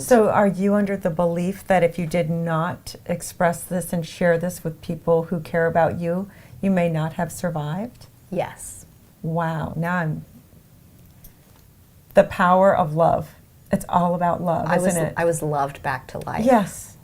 So are you under the belief that if you did not express this and share this with people who care about you, you may not have survived? Yes. Wow. Now I'm... The power of love. It's all about love, isn't it? I was loved back to life. Yes.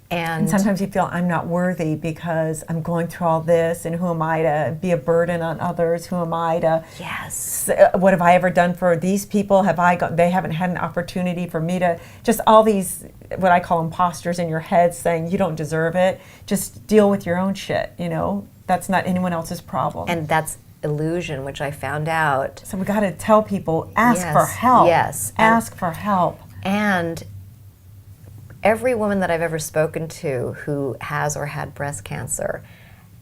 And sometimes you feel I'm not worthy because I'm going through all this, and who am I to be a burden on others? Who am I to... Yes. What have I ever done for these people? They haven't had an opportunity for me to... Just all these, what I call imposters in your head saying you don't deserve it. Just deal with your own shit, you know? That's not anyone else's problem. And that's illusion, which I found out. So we got to tell people, ask Yes, for help. yes. Ask for help. And every woman that I've ever spoken to who has or had breast cancer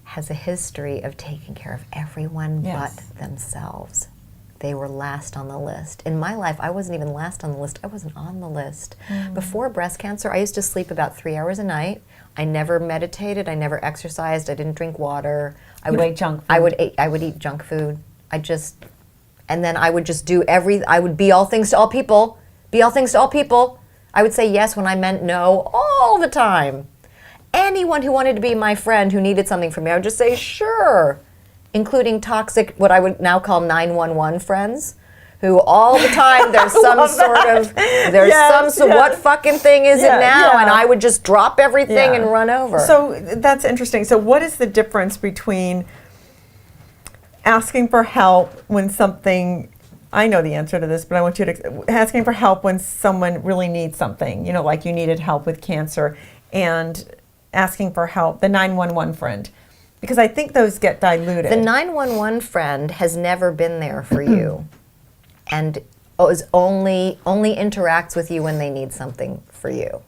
has a history of taking care of everyone Yes. but themselves. They were last on the list. In my life, I wasn't even last on the list. I wasn't on the list. Before breast cancer, I used to sleep about 3 hours a night. I never meditated. I never exercised. I didn't drink water. You ate junk food. I would eat junk food. And then I would just do I would be all things to all people. Be all things to all people. I would say yes when I meant no all the time. Anyone who wanted to be my friend who needed something from me, I would just say sure. Including toxic, what I would now call 911 friends, who all the time there's some sort of, what fucking thing is it now? Yeah. And I would just drop everything and run over. So that's interesting. So what is the difference between asking for help when something, I know the answer to this, but I want you to, asking for help when someone really needs something, you know, like you needed help with cancer, and asking for help, the 911 friend? Because I think those get diluted. The 911 friend has never been there for you, and only interacts with you when they need something for you.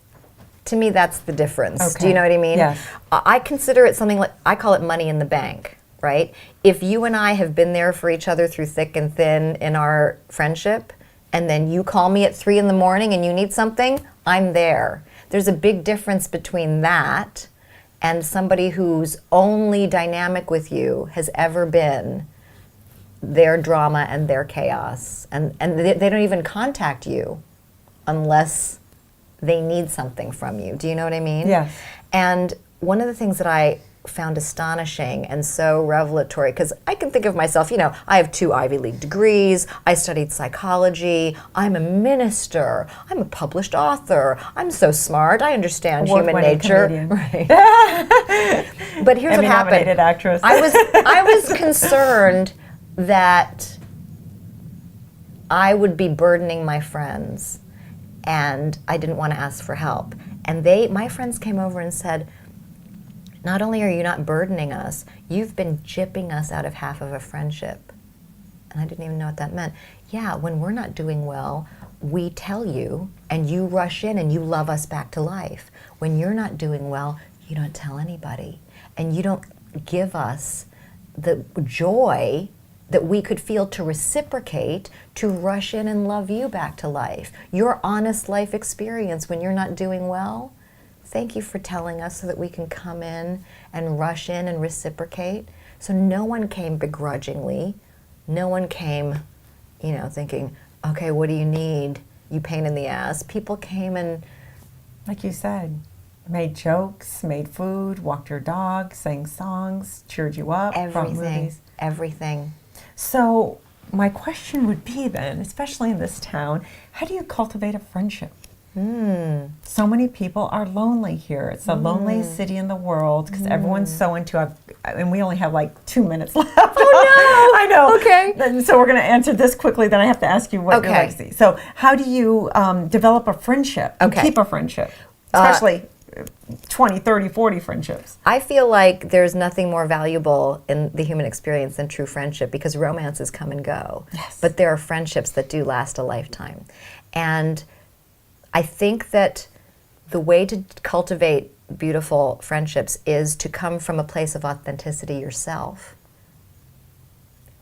To me, that's the difference. Okay. Do you know what I mean? Yes. I consider it something like, I call it money in the bank, right? If you and I have been there for each other through thick and thin in our friendship, and then you call me at 3 a.m. and you need something, I'm there. There's a big difference between that and somebody whose only dynamic with you has ever been their drama and their chaos. And they don't even contact you unless they need something from you. Do you know what I mean? Yes. And one of the things that I found astonishing and so revelatory, because I can think of myself, you know, I have 2 Ivy League degrees, I studied psychology, I'm a minister, I'm a published author, I'm so smart, I understand human nature. Comedian. Right. But here's what happened. Emmy-nominated actress. I was concerned that I would be burdening my friends, and I didn't want to ask for help. And my friends came over and said, not only are you not burdening us, you've been gypping us out of half of a friendship. And I didn't even know what that meant. Yeah, when we're not doing well, we tell you, and you rush in and you love us back to life. When you're not doing well, you don't tell anybody. And you don't give us the joy that we could feel to reciprocate, to rush in and love you back to life. Your honest life experience when you're not doing well, thank you for telling us so that we can come in and rush in and reciprocate. So no one came begrudgingly. No one came, you know, thinking, okay, what do you need? You pain in the ass. People came and, like you said, made jokes, made food, walked your dog, sang songs, cheered you up, brought movies. Everything. So my question would be then, especially in this town, how do you cultivate a friendship? So many people are lonely here. It's the loneliest city in the world because everyone's so into, and we only have like 2 minutes left. Oh no! I know. Okay. And so we're going to answer this quickly, then I have to ask you what your legacy. So how do you develop a friendship and keep a friendship, especially 20, 30, 40 friendships? I feel like there's nothing more valuable in the human experience than true friendship, because romances come and go. Yes. But there are friendships that do last a lifetime. And I think that the way to cultivate beautiful friendships is to come from a place of authenticity yourself.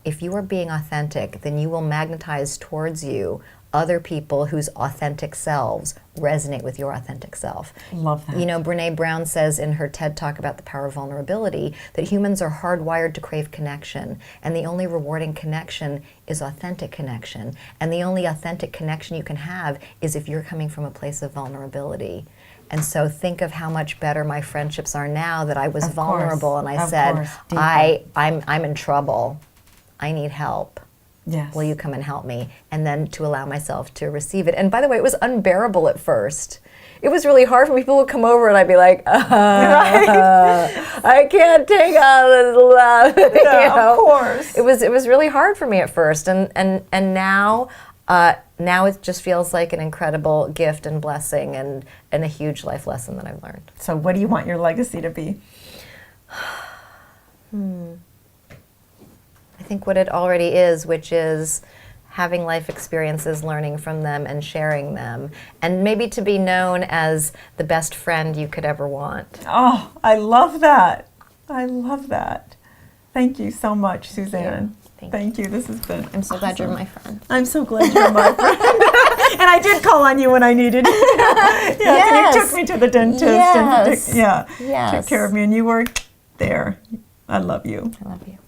If you are being authentic, then you will magnetize towards you other people whose authentic selves resonate with your authentic self. Love that. You know, Brene Brown says in her TED Talk about the power of vulnerability that humans are hardwired to crave connection, and the only rewarding connection is authentic connection. And the only authentic connection you can have is if you're coming from a place of vulnerability. And so think of how much better my friendships are now that I was Of vulnerable course, and I of said, course, deepen. I'm in trouble. I need help. Yes. Will you come and help me? And then to allow myself to receive it. And by the way, it was unbearable at first. It was really hard for me. People would come over and I'd be like, I can't take all this love. Yeah, You know? of course. It was really hard for me at first. And now it just feels like an incredible gift and blessing and a huge life lesson that I've learned. So what do you want your legacy to be? I think what it already is, which is having life experiences, learning from them, and sharing them. And maybe to be known as the best friend you could ever want. Oh, I love that. I love that. Thank you so much, Suzanne. Thank you. This has been I'm so glad awesome. you're my friend. I'm so glad you're my friend. And I did call on you when I needed you. Yes. Yes. And you took me to the dentist. Yes. And Yes. took care of me, and you were there. I love you. I love you.